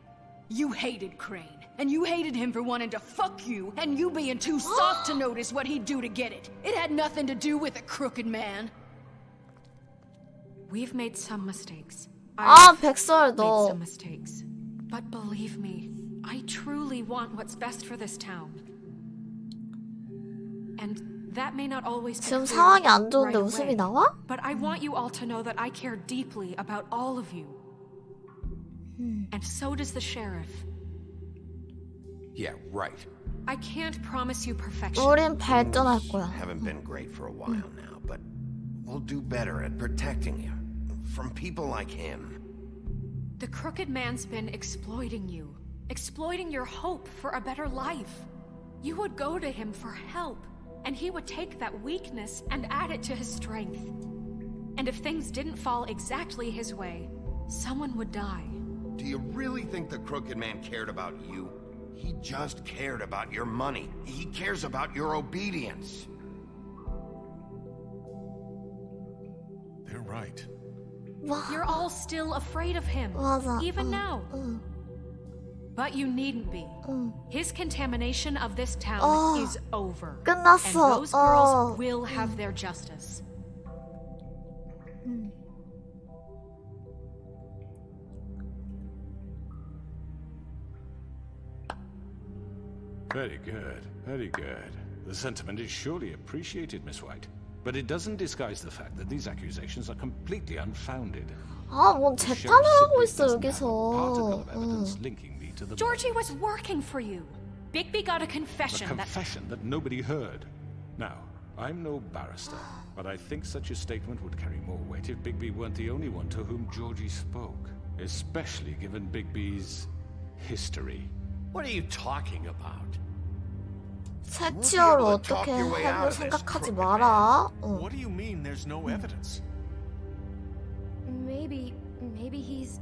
You hated Crane, and you hated him for wanting to fuck you, and you being too soft to notice what he'd do to get it. It had nothing to do with a crooked man. We've made some mistakes. 아, I've 백설 made 너. some mistakes. But believe me, I truly want what's best for this town. And that may not always be 지금 clear 상황이 안 좋은데 right 웃음이 away. 나와? But I want you all to know that I care deeply about all of you. And so does the sheriff. Yeah, right. I can't promise you perfection. 우린 발전할 거야. Haven't been great for a while now, but we'll do better at protecting you from people like him. The crooked man's been exploiting you, exploiting your hope for a better life. You would go to him for help, and he would take that weakness and add it to his strength. And if things didn't fall exactly his way, someone would die. Do you really think the crooked man cared about you? He just cared about your money. He cares about your obedience. They're right. You're all still afraid of him, 맞아. even now. But you needn't be. His contamination of this town is over. 끝났어. And those girls will have their justice. Very good, very good. The sentiment is surely appreciated, Miss White. But it doesn't disguise the fact that these accusations are completely unfounded. 아, 뭔 재판을 하고 있어 여기서. Georgie was working for you. Bigby got a A confession confession that nobody heard. Now, I'm no barrister, but I think such a statement would carry more weight if Bigby weren't the only one to whom Georgie spoke. Especially given Bigby's history. What are you talking about? 색치어를 어떻게 해볼 생각하지 마라. What do you mean there's no evidence? Maybe he's...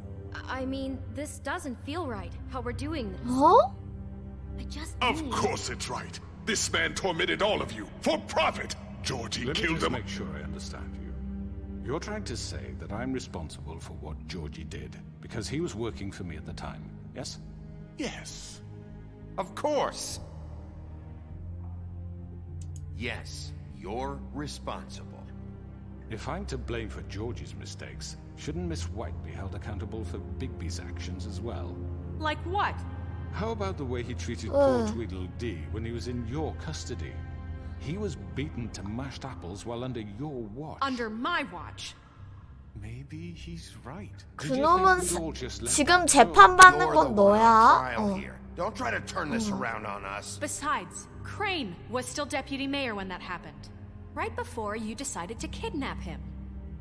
I mean, this doesn't feel right, how we're doing this. 어? I just Of need... course it's right. This man tormented all of you for profit. Georgie Let me killed just them. make sure I understand you. You're trying to say that I'm responsible for what Georgie did because he was working for me at the time, yes? Yes. Of course. Yes, you're responsible. If I'm to blame for Georgie's mistakes, shouldn't Miss White be held accountable for Bigby's actions as well? Like what? How about the way he treated poor Tweedledee when he was in your custody? He was beaten to mashed apples while under your watch. Under my watch. Maybe he's right. 그놈은 지금 재판받는 건 너야. Don't try to turn this around on us. Besides, Crane was still deputy mayor when that happened. Right before you decided to kidnap him.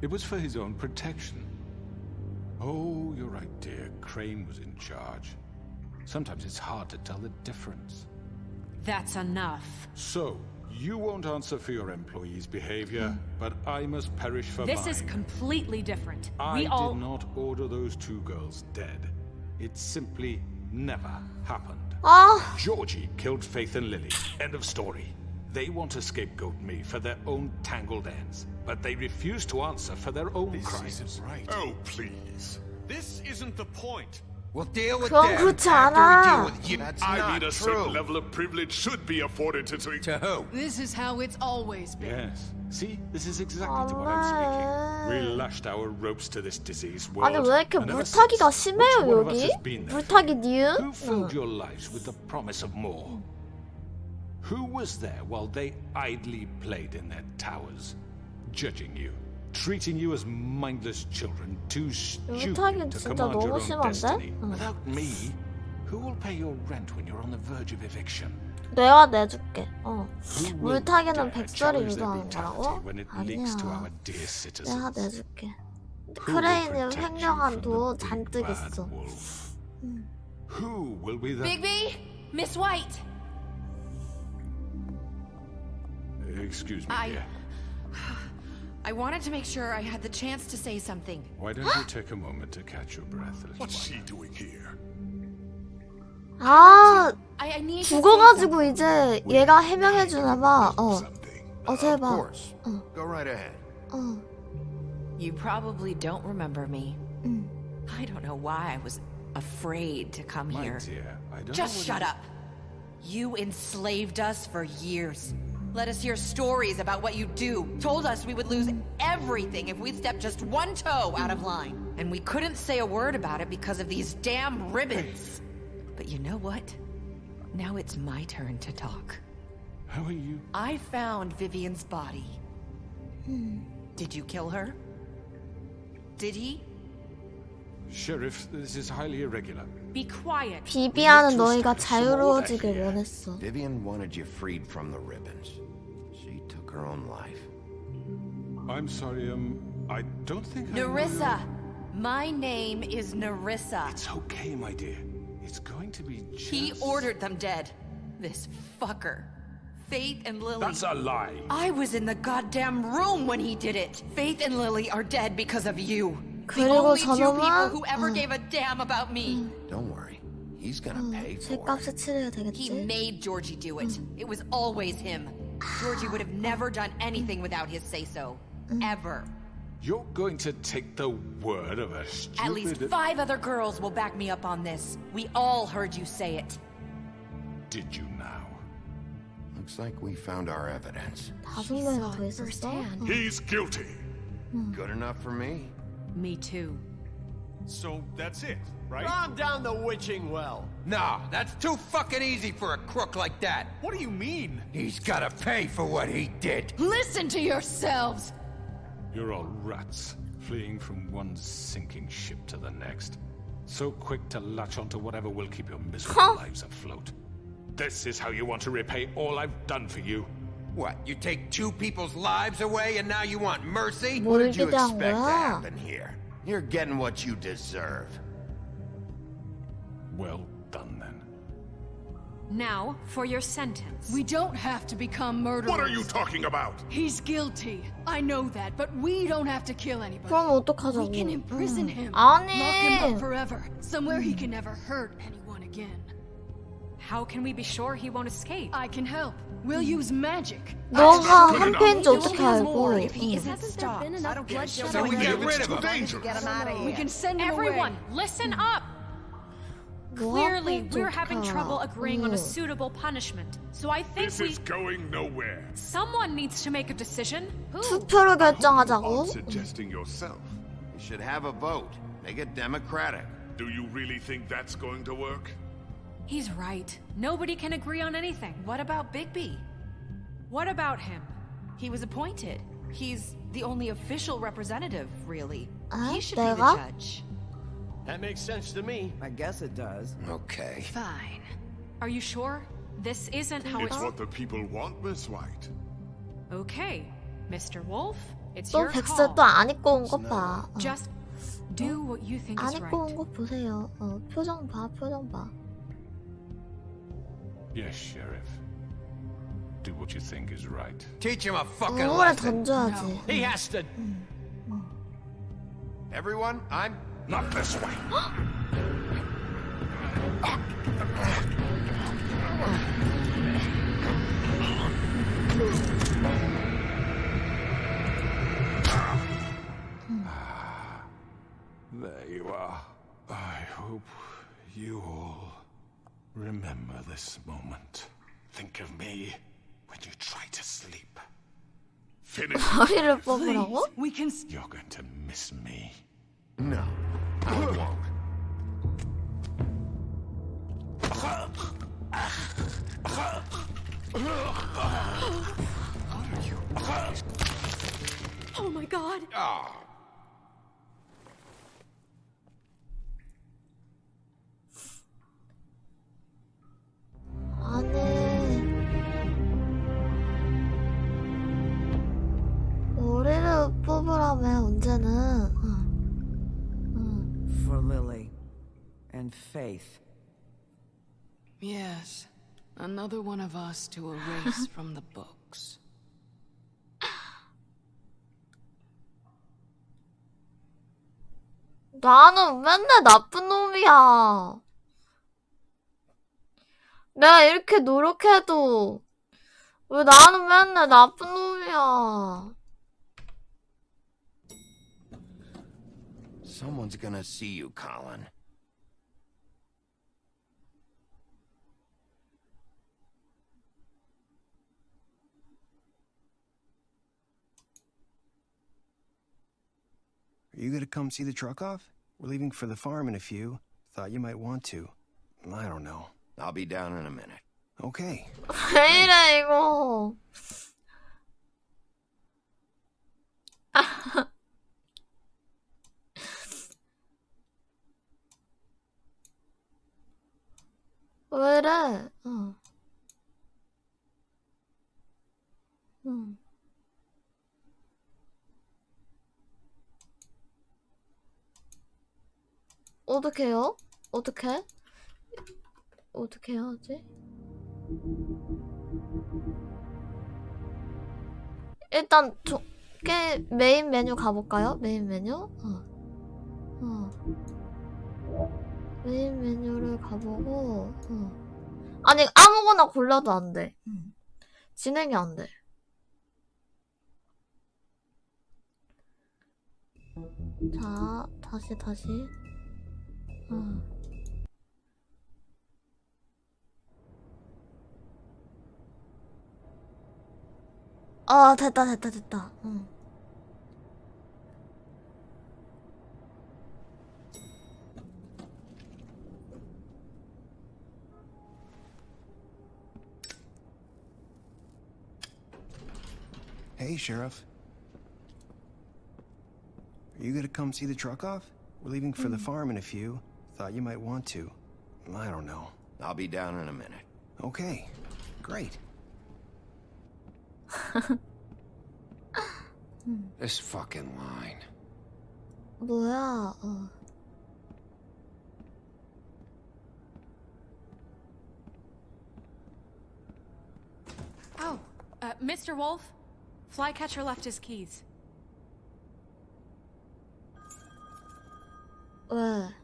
It was for his own protection. Oh, you're right, dear. Crane was in charge. Sometimes it's hard to tell the difference. That's enough. So, you won't answer for your employees' behavior, but I must perish for mine. This is completely different. I did not order those two girls dead. It simply never happened. Georgie killed Faith and Lily. End of story. They want to scapegoat me for their own tangled ends, but they refuse to answer for their own crimes. This isn't right. Oh, please. This isn't the point. We'll deal with 그건 them 그렇지 after 않아. we deal with you. That's I not mean, a true. certain level of privilege should be afforded to... To who? This is how it's always been. Yes. See, this is exactly to what I'm speaking. We lashed our ropes to this diseased world. 아니 왜 이렇게 and ever 물타기가 since, 심해요 which one of us 여기? has been there? 물타기 니은? Who filled your lives with the promise of more? Who was there while they idly played in their towers, judging you, treating you as mindless children, too stupid 물타기는 to 진짜 command your 너무 own 심한데? destiny? Without me, who will pay your rent when you're on the verge of eviction? 내가 내줄게. Who will 물타기는 dare 백설이 challenge their 유도하는 brutality 거라고? when it leaks to 아니야. our dear citizens? 내가 내줄게. Who will 크레인은 protect you 횡령한 from 도 the big 잔뜩 bad 있어. wolf? Who will be the... Bigby! Miss White! Excuse me, dear. I wanted to make sure I had the chance to say something. Why don't you take a moment to catch your breath a little What's while? she doing here? 아, I need to say 죽어가지고 이제 얘가 해명해주나봐. 제발. Of course. Go right ahead. You probably don't remember me. I don't know why I was afraid to come My here. dear, I don't Just know shut up. You enslaved us for years. Let us hear stories about what you do. Told us we would lose everything if we stepped just one toe out of line. And we couldn't say a word about it because of these damn ribbons. But you know what? Now it's my turn to talk. How are you? I found Vivian's body. Did you kill her? Did he? Sheriff, this is highly irregular. Be quiet. 비비하는 너희가 자유로워지길 원했어. Vivian wanted you freed from the ribbons. She took her own life. I'm sorry, I don't think Nerissa! My name is Nerissa. It's okay, my dear. It's going to be just... He ordered them dead. This fucker. Faith and Lily... That's a lie. I was in the goddamn room when he did it. Faith and Lily are dead because of you. The 그리고 only two people 저놈은 who ever gave a damn about me. Don't worry. He's gonna pay for it. 쇳값을 치러야 He 되겠지. made Georgie do it. It was always him. Georgie would have never done anything without his say-so. Ever. You're going to take the word of a stupid... At least 5 other girls will back me up on this. We all heard you say it. Did you now? Looks like we found our evidence. 5명이나 더 있었어? He's guilty. Good enough for me? Me too. So that's it, right? Calm down the witching well. Nah, that's too fucking easy for a crook like that. What do you mean? He's gotta pay for what he did. Listen to yourselves! You're all rats, fleeing from one sinking ship to the next. So quick to latch onto whatever will keep your miserable lives afloat. This is how you want to repay all I've done for you. What, you take 2 people's lives away and now you want mercy? What did you 기대한 expect to 거야? happen here? You're getting what you deserve. Well done, then. Now, for your sentence. We don't have to become murderers. What are you talking about? He's guilty. I know that, but we don't have to kill anybody. 그럼 어떡하자고. We can imprison him. 아니. Lock him up forever. Somewhere he can never hurt anyone again. How can we be sure he won't escape? I can help. We'll use magic. 너가 한 패인지 어떻게 알고? If he isn't Hasn't there stopped. been enough bloodshed So we already? get rid of him. Dangerous. Get him out of here. We can send him Everyone, away. listen up! 뭐 Clearly, 하필 we're having 좋다. trouble agreeing on a suitable punishment. So I think This is going nowhere. someone needs to make a decision. Who? 투표로 결정하자고. Aren't suggesting yourself. You should have a vote. Make it democratic. Do you really think that's going to work? He's right. Nobody can agree on anything. What about Bigby? What about him? He was appointed. He's the only official representative, really. 아, He should be the 내가? judge. That makes sense to me. I guess it does. Okay. Fine. Are you sure? This isn't how It's what the people want, Miss White. Okay, Mr. Wolf, it's 또 your 백세 call. 또 안 입고 온 것 봐. Just do what you think 안 is 입고 온 right. 거 보세요. 표정 봐, 표정 봐. Yes, Sheriff. Do what you think is right. Teach him a fucking 우물에 lesson. 던져야지. He has to. Everyone, I'm... Not this way. There you are. I hope you all remember this moment. Think of me when you try to sleep. Finish. 머리를 뽑으라고? We can. You're going to miss me. No, I won't. Oh my god! 아니. 머리를 뽑으라며 언제는. For Lily. And Faith. Yes. Another one of us to erase from the books. 나는 맨날 나쁜 놈이야. 내가 이렇게 노력해도 왜 나는 맨날 나쁜 놈이야. Someone's gonna see you, Colin. Are you gonna come see the truck off? We're leaving for the farm in a few. Thought you might want to. I don't know. I'll be down in a minute. Okay. 왜 이래 이거. 왜 이래? 어떻게 해요? 어떻게 해야지? 일단 메인 메뉴 가볼까요? 메인 메뉴? 메인 메뉴를 가보고 아니 아무거나 골라도 안 돼. 진행이 안 돼. 자, 다시. 됐다. Hey, Sheriff. Are you gonna come see the truck off? We're leaving for the farm in a few. Thought you might want to. I don't know. I'll be down in a minute. Okay, great. This fucking line. 뭐야? Oh, Mr. Wolf? Flycatcher left his keys. 왜?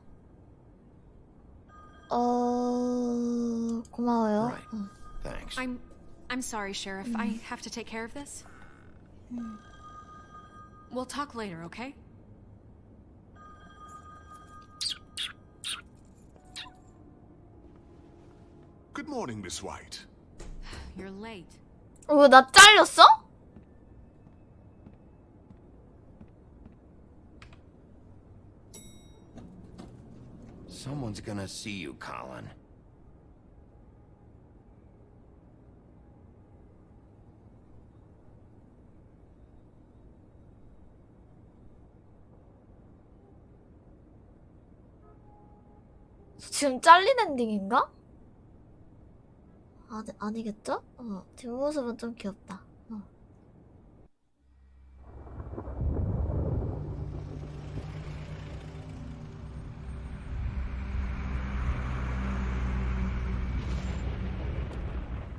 고마워요. Right. Thanks. I'm sorry, Sheriff. I have to take care of this. We'll talk later, okay? Good morning, Miss White. You're late. 왜 나 잘렸어? Someone's gonna see you, Colin. 지금 잘린 엔딩인가? 아니겠죠? 뒷모습은 좀 귀엽다.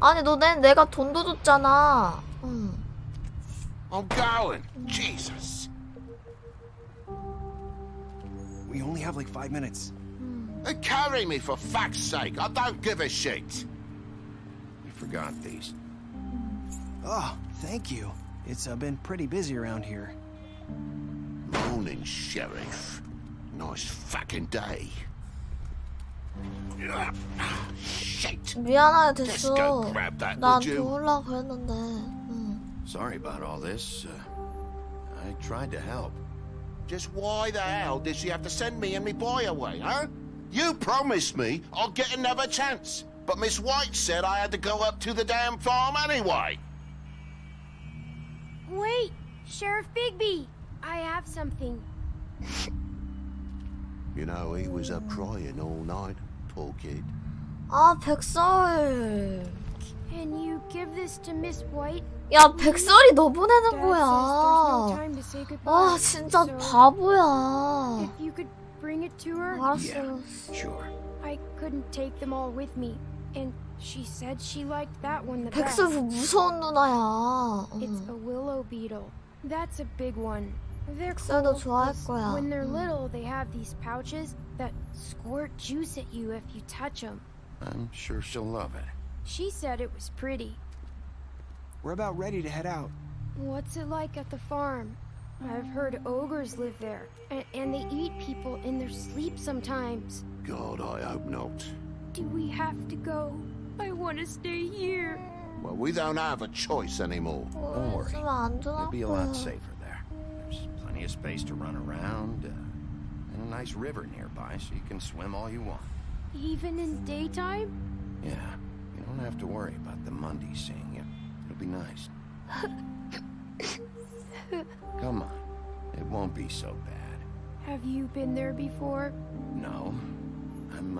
아니 너네 내가 돈도 줬잖아. I'm going. Jesus. We only have like 5 minutes. Carry me for fuck's sake. I don't give a shit. You forgot these. Oh, thank you. It's been pretty busy around here. Morning, Sheriff. Nice fucking day. Shit. 미안하게 Just 됐어. go grab that, 난 would you? 도우려고 했는데. Sorry about all this. I tried to help. Just why the hell did she have to send me and me boy away, huh? You promised me I'd get another chance, but Miss White said I had to go up to the damn farm anyway. Wait, Sheriff Bigby, I have something. You know, he was up crying all night, poor kid. 아, 백설. Can you give this to Miss White? 야, 백설이 너 보내는 Dad 거야. says there's no time to say goodbye, 아, 진짜 so 바보야. If you could bring it to her. 알았어. Sure. I couldn't take them all with me, and she said she liked that one the best. 백설 무서운 누나야. It's a willow beetle. That's a big one. They're 백설도 cool 좋아할 'cause 거야. when they're little, they have these pouches that squirt juice at you if you touch them. I'm sure she'll love it. She said it was pretty. We're about ready to head out. What's it like at the farm? I've heard ogres live there, and they eat people in their sleep sometimes. God, I hope not. Do we have to go? I want to stay here. Well, we don't have a choice anymore. Don't worry. 있으면 안 It'll be a lot 좋아. safer there. There's plenty of space to run around, and a nice river nearby, so you can swim all you want. Even in daytime? Yeah, you don't have to worry about the Mundies seeing you. It'll be nice. Come on, it won't be so bad. Have you been there before? No, I'm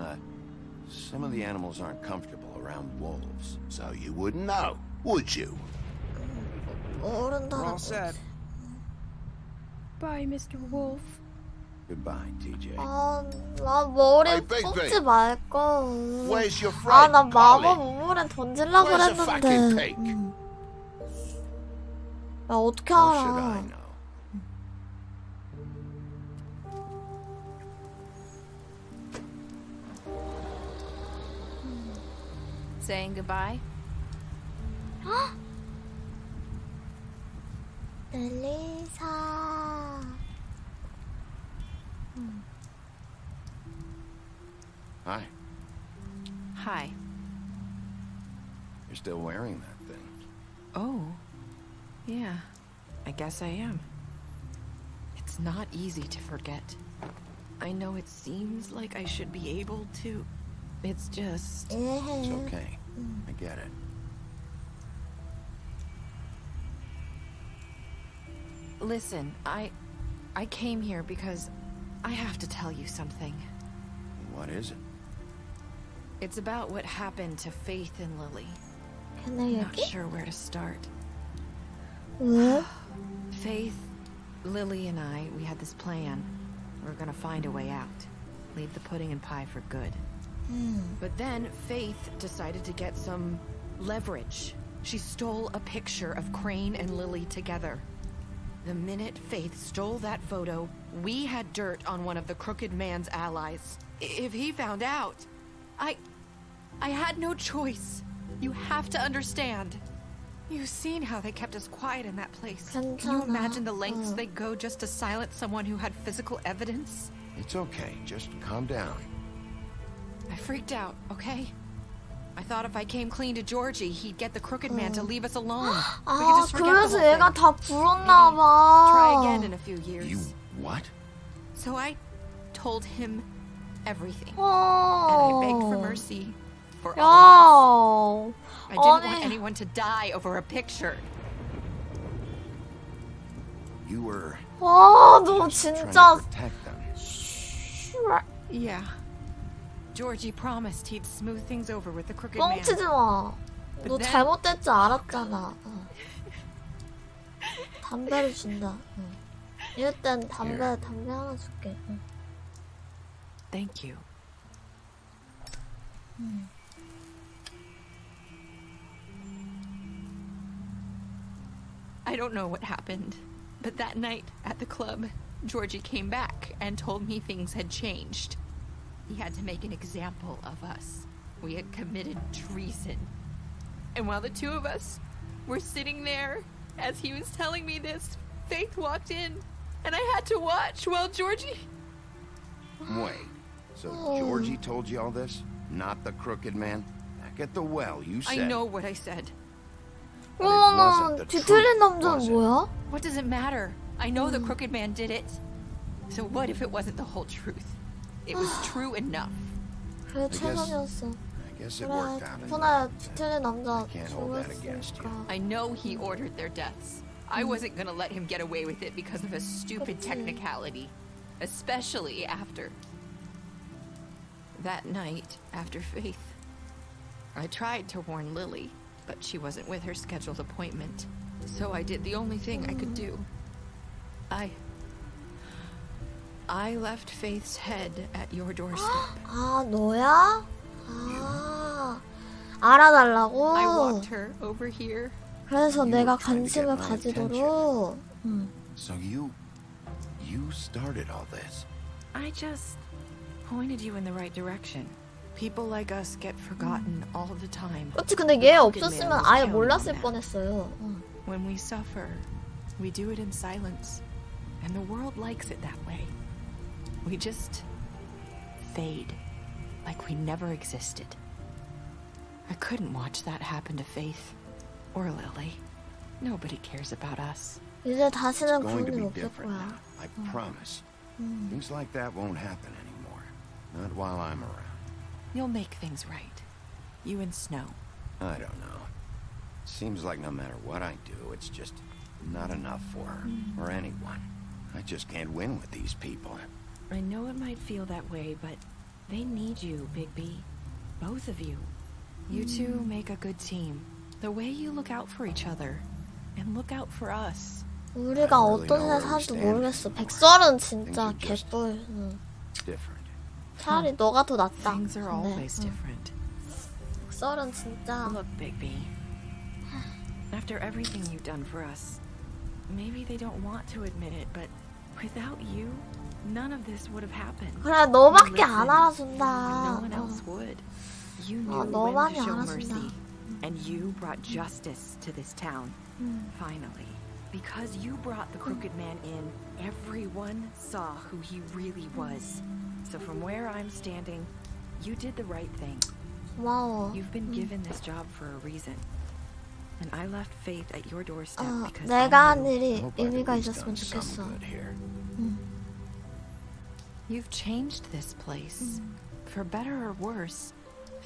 Some of the animals aren't comfortable around wolves, so you wouldn't know, would you? 모른다는 All 거지. set. Bye, Mr. Wolf. Goodbye, TJ. 나 머리 Hey, Big 뽑지 Big. 말걸. Where's your friend, 나 마법 Polly? 우물에 던질라 Where's the fucking 그랬는데. pig? 야, 어떻게 How should I 알아? know? Saying goodbye? 엘리사. Hi. Hi. You're still wearing that thing. Oh. Yeah. I guess I am. It's not easy to forget. I know it seems like I should be able to. It's just... It's okay. I get it. Listen, I came here because I have to tell you something. What is it? It's about what happened to Faith and Lily. Can I I'm not 여기? sure where to start. 왜? Faith, Lily, and I, we had this plan. We were gonna find a way out. Leave the pudding and pie for good. But then Faith decided to get some leverage. She stole a picture of Crane and Lily together. The minute Faith stole that photo, we had dirt on one of the Crooked Man's allies. If he found out, I had no choice. You have to understand. You've seen how they kept us quiet in that place. Can you imagine the lengths they go just to silence someone who had physical evidence? It's okay. Just calm down. I freaked out, okay? I thought if I came clean to Georgie, he'd get the Crooked Man to leave us alone. We could just forget the 그래서 whole 얘가 thing. 다 불었나 봐. Try again in a few years. You what? So I told him everything. 어. And I begged for mercy for all of us. I didn't 아니. want anyone to die over a picture. You were 너 just trying 진짜. to protect them. Yeah. Georgie promised he'd smooth things over with the Crooked Man. 뻥치지 마. 너 잘못될 줄 알았잖아. 담배를 준다. 이럴 땐 담배 하나 줄게. Thank you. I don't know what happened, but that night at the club, Georgie came back and told me things had changed. He had to make an example of us. We had committed treason. And while the two of us were sitting there, as he was telling me this, Faith walked in, and I had to watch while Georgie... Wait. So Georgie told you all this? Not the Crooked Man? Back at the well, you said... I know what I said. 어머나, 뒤틀린 남자는 뭐야? What does it matter? I know the Crooked Man did it. So what if it wasn't the whole truth? It was true enough. 그래, 최선이었어. I guess it worked out. 덕분에 뒤틀린 남자 Can't hold that against you. I know he ordered their deaths. I wasn't gonna let him get away with it because of a stupid technicality. Especially after... that night, after Faith. I tried to warn Lily, but she wasn't with her scheduled appointment. So I did the only thing I could do. I left Faith's head at your doorstep. 아, 너야? 아, 알아달라고? I walked her over here. 그래서 내가 관심을 가지도록. So you started all this. I just pointed you in the right direction. People like us get forgotten all the time. 그렇지, 근데 얘 없었으면 아예 몰랐을 뻔했어요. When we suffer, we do it in silence. And the world likes it that way. We just fade, like we never existed. I couldn't watch that happen to Faith or Lily. Nobody cares about us. 이제 다시는 It's going 그런 to 일 be 없을 different 거야. now. I promise. Things like that won't happen anymore. Not while I'm around. You'll make things right. You and Snow. I don't know. Seems like no matter what I do, it's just not enough for her or anyone. I just can't win with these people. I know it might feel that way, but they need you, Bigby. Both of you. You two make a good team. The way you look out for each other and look out for us. 우리가 어떤 세상 사는지도 모르겠어. 백설은 진짜 개뿔. 차라리 너가 더 낫다. Things are always different. 백설은 진짜. Look, Bigby. After everything you've done for us, maybe they don't want to admit it, but without you, none of this would have happened. 그래, 너밖에 안 알아준다. No one else would. You knew when 너만이 to show 알아준다. mercy, and you brought justice to this town. Finally, because you brought the crooked man in, everyone saw who he really was. So from where I'm standing, you did the right thing. 고마워. You've been given this job for a reason. And I left Faith at your doorstep because 내가 한 일이 의미가 있었으면 좋겠어. You've changed this place. For better or worse,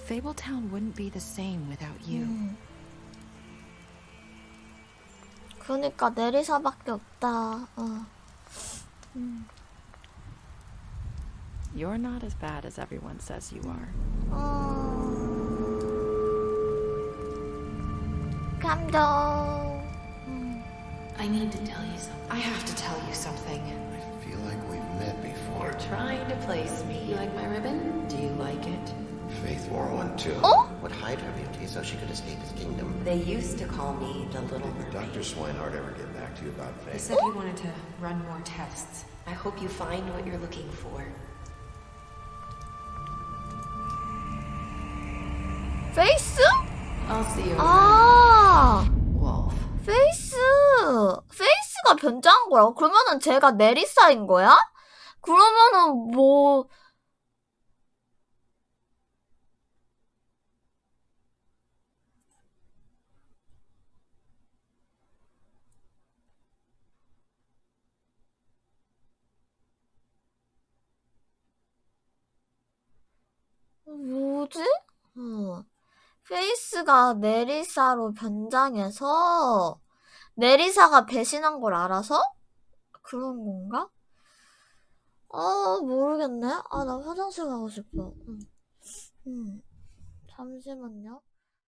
Fabletown wouldn't be the same without you. 그러니까 내리사밖에 없다. You're not as bad as everyone says you are. 감동. I need to tell you something. I have to tell you something. I feel like we've met before. You're trying to place me. You like my ribbon? Do you like it? Faith wore one too. Oh? Would hide her beauty so she could escape his kingdom. They used to call me the Little Did Mermaid. Dr. Swinehart ever get back to you about He Faith? said he wanted to run more tests. I hope you find what you're looking for. 페이스? I'll see you 아, Wolf. 페이스가 변장한 거라고? 그러면은 제가 메리사인 거야? 그러면은 뭐 뭐지? 페이스가 메리사로 변장해서 메리사가 배신한 걸 알아서? 그런 건가? 모르겠네. 나 화장실 가고 싶어. 잠시만요.